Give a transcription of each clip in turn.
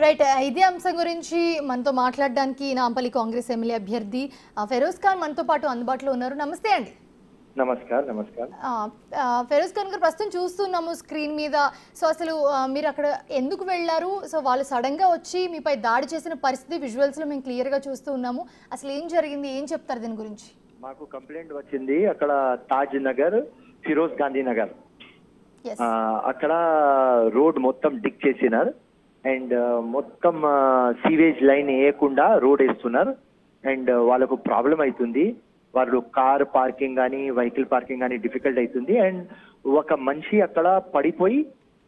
Right. ఇదే అంశం గురించి మనతో మాట్లాడడానికి నాంపల్లి కాంగ్రెస్ ఎమ్మెల్యే అభ్యర్థి ఫెరోజ్ ఖాన్ మనతో పాటు అందుబాటులో ఉన్నారు. నమస్తే అండి. నమస్కారం. ఫెరోజ్ ఖాన్ గారు, ప్రస్తుతం చూస్తున్నాము స్క్రీన్ మీద. సో అసలు మీరు అక్కడ ఎందుకు వెళ్ళారు? సో వాళ్ళు సడన్ గా వచ్చి మీపై దాడి చేసిన పరిస్థితి విజువల్స్ లో మేము క్లియర్ గా చూస్తూ ఉన్నాము. అసలు ఏం జరిగింది, ఏం చెప్తారు దీని గురించి? మాకు కంప్లైంట్ వచ్చింది అక్కడ తాజ్ నగర్, ఫిరోజ్ గాంధీ నగర్, అక్కడ రోడ్ మొత్తం డిక్ చేసినారు అండ్ మొత్తం సీవేజ్ లైన్ వేయకుండా రోడ్ వేస్తున్నారు అండ్ వాళ్ళకు ప్రాబ్లం అవుతుంది. వాళ్ళు కార్ పార్కింగ్ కానీ వెహికల్ పార్కింగ్ కానీ డిఫికల్ట్ అవుతుంది అండ్ ఒక మనిషి అక్కడ పడిపోయి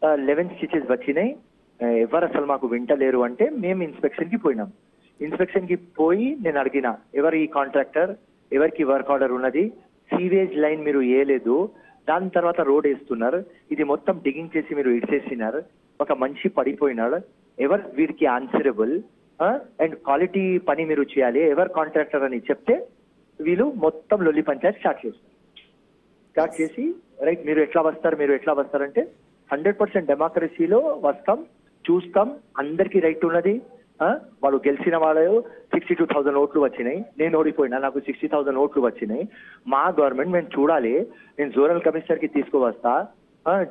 11 స్టిచెస్ వచ్చినాయి. ఎవరు అసలు మాకు వింటలేరు అంటే మేము ఇన్స్పెక్షన్ కి పోయినాం. ఇన్స్పెక్షన్ కి పోయి నేను అడిగిన, ఎవరు ఈ కాంట్రాక్టర్, ఎవరికి వర్క్ ఆర్డర్ ఉన్నది, సీవేజ్ లైన్ మీరు వేయలేదు, దాని తర్వాత రోడ్ వేస్తున్నారు, ఇది మొత్తం డిగింగ్ చేసి మీరు ఇడిచేసినారు, ఒక మనిషి పడిపోయినాడు, ఎవరు వీరికి ఆన్సరబుల్ అండ్ క్వాలిటీ పని మీరు చేయాలి, ఎవరు కాంట్రాక్టర్ అని చెప్తే వీళ్ళు మొత్తం లొల్లి పంచాయత్ స్టార్ట్ చేసి రైట్ మీరు ఎట్లా వస్తారంటే 100% డెమోక్రసీలో వస్తాం, చూస్తాం, అందరికీ రైట్ ఉన్నది. వాళ్ళు గెలిచిన వాళ్ళు 62,000 ఓట్లు వచ్చినాయి, నేను ఓడిపోయినా, నాకు 60,000 ఓట్లు వచ్చినాయి. మా గవర్నమెంట్ మేము చూడాలి, నేను జోనల్ కమిషనర్ కి తీసుకువస్తా,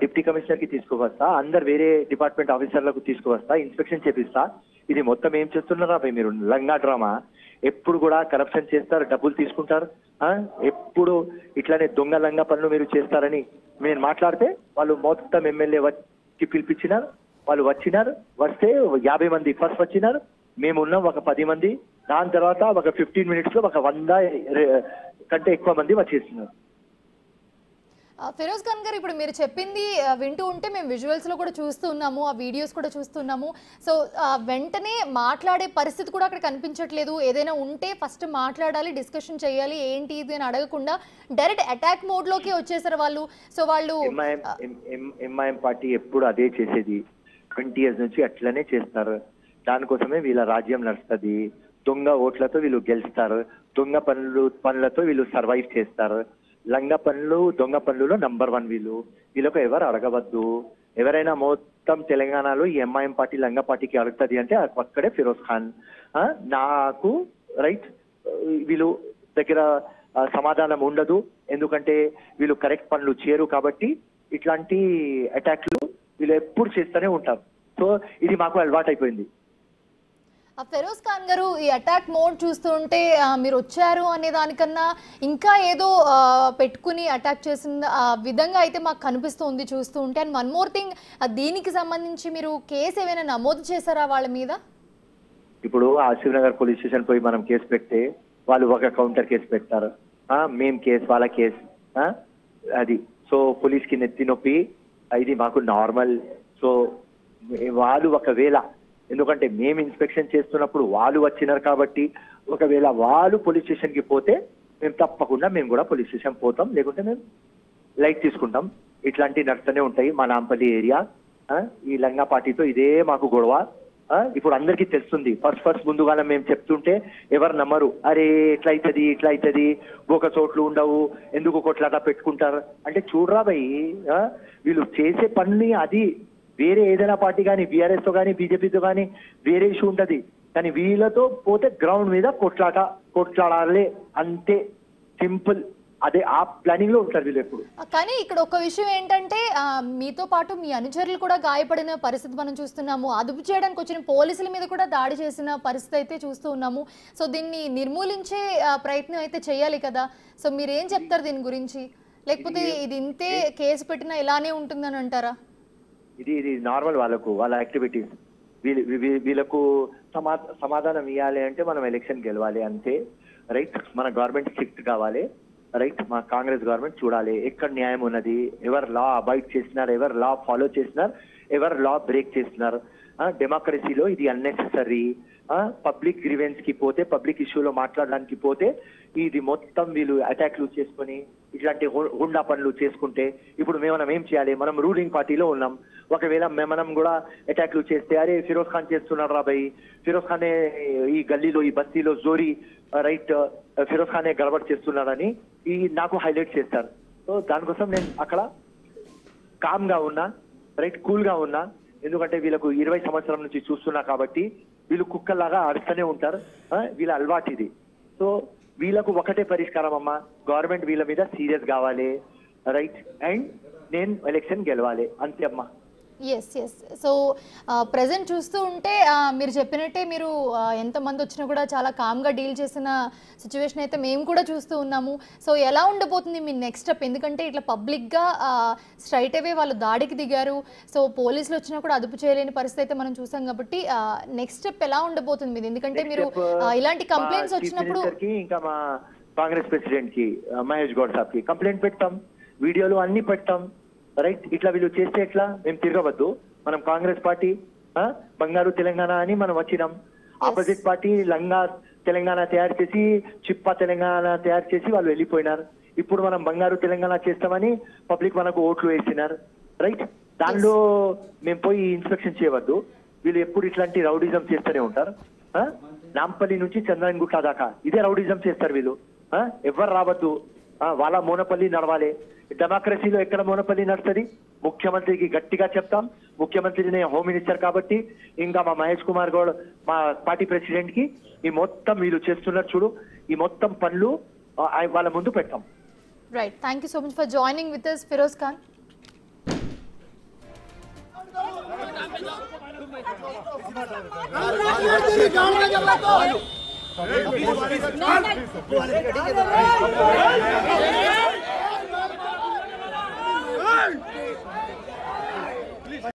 డిప్యూటీ కమిషనర్ కి తీసుకువస్తా, అందరు వేరే డిపార్ట్మెంట్ ఆఫీసర్లకు తీసుకువస్తా, ఇన్స్పెక్షన్ చేపిస్తా. ఇది మొత్తం ఏం చేస్తున్నారా మీరు? లంగా డ్రామా. ఎప్పుడు కూడా కరప్షన్ చేస్తారు, డబ్బులు తీసుకుంటారు, ఎప్పుడు ఇట్లానే దొంగ లంగా పనులు మీరు చేస్తారని నేను మాట్లాడితే వాళ్ళు మొత్తం ఎమ్మెల్యే వచ్చి పిలిపించినారు. వాళ్ళు వచ్చినారు, వస్తే 50 మంది ఫస్ట్ వచ్చినారు, మేము ఉన్నాం ఒక 10 మంది, దాని తర్వాత ఒక 15 minutes లో ఒక 100 కంటే ఎక్కువ మంది వచ్చేస్తున్నారు. ఫెరోజ్ ఖాన్ గారు, ఇప్పుడు మీరు చెప్పింది వింటూ ఉంటే మేము విజువల్స్ లో కూడా చూస్తూ ఉన్నాము, ఆ వీడియోస్ కూడా చూస్తున్నాము. సో వెంటనే మాట్లాడే పరిస్థితి కూడా అక్కడ కనిపించట్లేదు. ఏదైనా ఉంటే ఫస్ట్ మాట్లాడాలి, డిస్కషన్ చేయాలి, ఏంటి ఇది అని అడగకుండా డైరెక్ట్ అటాక్ మోడ్ లోకి వచ్చేసారు వాళ్ళు. సో వాళ్ళు ఎంఐఎం పార్టీ ఎప్పుడు అదే చేసేది, 20 years నుంచి అట్లనే చేస్తారు. దానికోసమే వీళ్ళ రాజ్యం నడుస్తుంది. దొంగ ఓట్లతో వీళ్ళు గెలుస్తారు, దొంగ పనులతో వీళ్ళు సర్వైవ్ చేస్తారు. లంగ పనులు, దొంగ పనులలో నంబర్ 1 వీళ్ళకు ఎవరు అడగవద్దు. ఎవరైనా మొత్తం తెలంగాణలో ఈ ఎంఐఎం పార్టీ లంగ పార్టీకి అడుగుతుంది అంటే అక్కడే ఫిరోజ్ ఖాన్. నాకు రైట్ వీళ్ళు దగ్గర సమాధానం ఉండదు, ఎందుకంటే వీళ్ళు కరెక్ట్ పనులు చేయరు కాబట్టి ఇట్లాంటి అటాక్లు వీళ్ళు ఎప్పుడు చేస్తూనే ఉంటారు. సో ఇది మాకు అలవాటు అయిపోయింది. ఫెరోజ్ ఖాన్ గారు, ఈ అటాక్ మోడ్ చూస్తూ ఉంటే మీరు వచ్చారు అనే దానికన్నా ఇంకా ఏదో పెట్టుకుని అటాక్ చేసిన విధంగా అయితే మాకు కనిపిస్తుంది చూస్తూ ఉంటే. అండ్ వన్ మోర్ థింగ్, దీనికి సంబంధించి మీరు కేసు ఏమైనా నమోదు చేశారా వాళ్ళ మీద? ఇప్పుడు ఆసిఫ్ నగర్ పోలీస్ స్టేషన్ పోయి మనం కేసు పెడితే వాళ్ళు ఒక కౌంటర్ కేసు పెడతారు, మేం కేసు వాళ్ళ కేసు, అది. సో పోలీస్ కి నెత్తి నొప్పి, ఇది మాకు నార్మల్. సో వాళ్ళు ఒకవేళ, ఎందుకంటే మేము ఇన్స్పెక్షన్ చేస్తున్నప్పుడు వాళ్ళు వచ్చినారు కాబట్టి, ఒకవేళ వాళ్ళు పోలీస్ స్టేషన్ కి పోతే మేము తప్పకుండా మేము కూడా పోలీస్ స్టేషన్ పోతాం, లేకుంటే మేము లైట్ తీసుకుంటాం. ఇట్లాంటి నడుస్తూనే ఉంటాయి మా నాంపల్లి ఏరియా. ఈ లంగా పార్టీతో ఇదే మాకు గొడవ. ఇప్పుడు అందరికీ తెలుస్తుంది. ఫస్ట్ ముందుగానే మేము చెప్తుంటే ఎవరు నమ్మరు. అరే ఇట్లా అవుతుంది, ఒక చోట్లు ఉండవు, ఎందుకు కొట్లాట పెట్టుకుంటారు అంటే, చూడరా భయ్, వీళ్ళు చేసే పని అది వేరే ఏదైనా పార్టీ కానీ, బీఆర్ఎస్ తో కానీ, బీజేపీతో కానీ వేరే ఇష్యూ ఉంటది, కానీ వీళ్ళతో పోతే గ్రౌండ్ మీద కొట్లాడాలి అంతే, సింపుల్. అదే ఆ ప్లానింగ్ లో ఉంటారు వీళ్ళు ఎప్పుడు. కానీ ఇక్కడ ఒక విషయం ఏంటంటే, మీతో పాటు మీ అనుచరులు కూడా గాయపడిన పరిస్థితి మనం చూస్తున్నాము. అదుపు చేయడానికి వచ్చిన పోలీసుల మీద కూడా దాడి చేసిన పరిస్థితి అయితే చూస్తూ ఉన్నాము. సో దీన్ని నిర్మూలించే ప్రయత్నం అయితే చేయాలి కదా. సో మీరేం చెప్తారు దీని గురించి? లేకపోతే ఇది ఇంతే కేసు పెట్టినా ఇలానే ఉంటుందని అంటారా? ఇది నార్మల్ వాళ్ళ యాక్టివిటీస్. వీళ్ళకు సమాధానం ఇవ్వాలి అంటే మనం ఎలక్షన్ గెలవాలి అంతే, రైట్. మన గవర్నమెంట్ స్ట్రిక్ట్ కావాలి, రైట్. మా కాంగ్రెస్ గవర్నమెంట్ చూడాలి ఎక్కడ న్యాయం ఉన్నది, ఎవరు లా అబాయిడ్ చేసినారు, ఎవరు లా ఫాలో చేసినారు, ఎవరు లా బ్రేక్ చేసినారు. డెమోక్రసీలో ఇది అన్నెసెసరీ. పబ్లిక్ గ్రీవెన్స్ కి పోతే, పబ్లిక్ ఇష్యూలో మాట్లాడడానికి పోతే ఇది మొత్తం వీళ్ళు అటాక్లు చేసుకొని ఇట్లాంటి హుండా పనులు చేసుకుంటే, ఇప్పుడు మనం ఏం చేయాలి? మనం రూలింగ్ పార్టీలో ఉన్నాం. ఒకవేళ మనం కూడా అటాక్లు చేస్తే, అరే ఫిరోజ్ ఖాన్ చేస్తున్నాడు రా భయ్, ఫిరోజ్ ఖానే ఈ గల్లీలో, ఈ బస్తీలో జోరీ, రైట్, ఫిరోజ్ ఖానే గడబడ్ చేస్తున్నాడని ఈ నాకు హైలైట్ చేస్తారు. సో దానికోసం నేను అక్కడ కామ్ గా ఉన్నా, రైట్, కూల్ గా ఉన్నా. ఎందుకంటే వీళ్ళకు 20 సంవత్సరం నుంచి చూస్తున్నా కాబట్టి వీళ్ళు కుక్కల్లాగా అరుస్తూనే ఉంటారు. వీళ్ళ అలవాటు ఇది. సో వీళ్ళకు ఒకటే పరిష్కారం అమ్మా, గవర్నమెంట్ వీళ్ళ మీద సీరియస్ కావాలి, రైట్, అండ్ నేను ఎలక్షన్ గెలవాలి, అంతే అమ్మా. Yes yes. సో ప్రజెంట్ చూస్తూ ఉంటే మీరు చెప్పినట్టే మీరు ఎంతమంది వచ్చినా కూడా చాలా కామ్గా డీల్ చేసిన సిచ్యువేషన్ అయితే మేము కూడా చూస్తూ ఉన్నాము. సో ఎలా ఉండబోతుంది మీ నెక్స్ట్ స్టెప్? ఎందుకంటే ఇట్లా పబ్లిక్గా స్ట్రైట్ అవే వాళ్ళు దాడికి దిగారు. సో పోలీసులు వచ్చినా కూడా అదుపు చేయలేని పరిస్థితి అయితే మనం చూసాం కాబట్టి నెక్స్ట్ స్టెప్ ఎలా ఉండబోతుంది మీది? ఎందుకంటే మీరు ఇలాంటి కంప్లైంట్స్ వచ్చినప్పుడు ఇంకా మా కాంగ్రెస్ ప్రెసిడెంట్ కి మహేష్ గౌడ్ సాబ్ కి కంప్లైంట్ పెడతాం, వీడియోలు అన్ని పెడతాం, రైట్. ఇట్లా వీళ్ళు చేస్తే ఎట్లా? మేము తిరగవద్దు, మనం కాంగ్రెస్ పార్టీ బంగారు తెలంగాణ అని మనం వచ్చినాం. ఆపోజిట్ పార్టీ లంగా తెలంగాణ తయారు చేసి, చిప్పా తెలంగాణ తయారు చేసి వాళ్ళు వెళ్ళిపోయినారు. ఇప్పుడు మనం బంగారు తెలంగాణ చేస్తామని పబ్లిక్ మనకు ఓట్లు వేసినారు, రైట్. దానిలో మేము పోయి ఇన్స్పెక్షన్ చేయవద్దు. వీళ్ళు ఎప్పుడు ఇట్లాంటి రౌడిజం చేస్తూనే ఉంటారు. నాంపల్లి నుంచి చంద్రన్గుట్ట దాకా ఇదే రౌడిజం చేస్తారు వీళ్ళు. ఎవరు రావద్దు, వాళ్ళ మోనపల్లి నడవాలి. డెమోక్రసీలో ఎక్కడ మోనపల్లి నడుస్తుంది? ముఖ్యమంత్రికి గట్టిగా చెప్తాం, ముఖ్యమంత్రిని హోమ్ మినిస్టర్ కాబట్టి, ఇంకా మా మహేష్ కుమార్ గౌడ్ మా పార్టీ ప్రెసిడెంట్ కి ఈ మొత్తం వీళ్ళు చేస్తున్నారు చూడు, ఈ మొత్తం పనులు వాళ్ళ ముందు పెడతాం. Right. Thank you so much for joining with us, Firoz Khan. Hey!